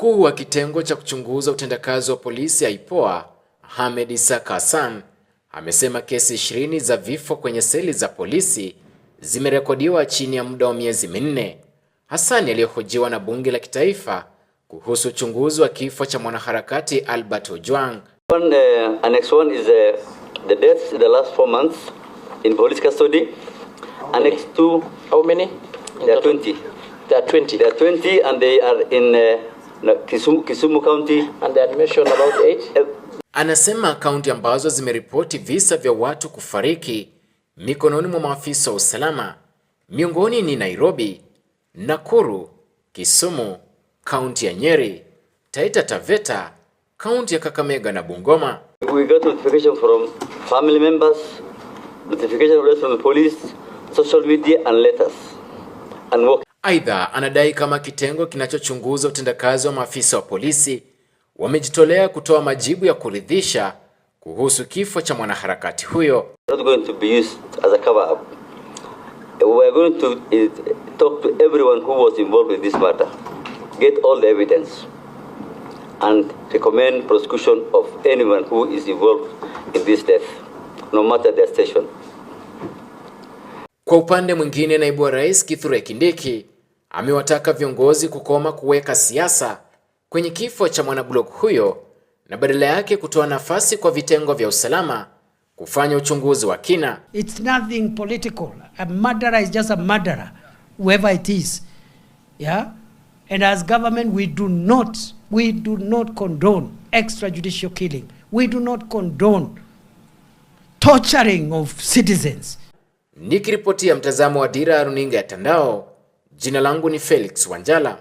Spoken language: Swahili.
Mkuu wa kitengo cha kuchunguza utendakazi wa polisi IPOA, Ahmed Isaka Hassan, amesema kesi 20 za vifo kwenye seli za polisi zimerekodiwa chini ya muda wa miezi minne. Hassan aliyehojiwa na bunge la kitaifa kuhusu uchunguzi wa kifo cha mwanaharakati Albert Ojwang. Annex 1 is the deaths in the last 4 months in police custody. Annex 2, how many? There are 20. There are 20. There are 20 and they are in Kisumu County. And they mentioned about 8. Anasema kaunti ambazo zimeripoti visa vya watu kufariki mikononi mwa maafisa wa usalama miongoni ni Nairobi, Nakuru, Kisumu, kaunti ya Nyeri, Taita Taveta, kaunti ya Kakamega na Bungoma. We got notification from family members, notification from the police, social media and letters. Aidha, anadai kama kitengo kinachochunguza utendakazi wa maafisa wa polisi wamejitolea kutoa majibu ya kuridhisha kuhusu kifo cha mwanaharakati huyo. Not going to be used as a cover up. We are going to talk to everyone who was involved in this matter, get all the evidence and recommend prosecution of anyone who is involved in this death, no matter their station. Kwa upande mwingine, naibu wa rais Kithure Kindiki amewataka viongozi kukoma kuweka siasa kwenye kifo cha mwanablog huyo na badala yake kutoa nafasi kwa vitengo vya usalama kufanya uchunguzi wa kina. It's nothing political. A murderer is just a murderer, whoever it is. Yeah? And as government, we do not condone extrajudicial killing. We do not condone torturing of citizens. Nikiripotia mtazamo wa Dira ya Runinga ya Tandao, jina langu ni Felix Wanjala.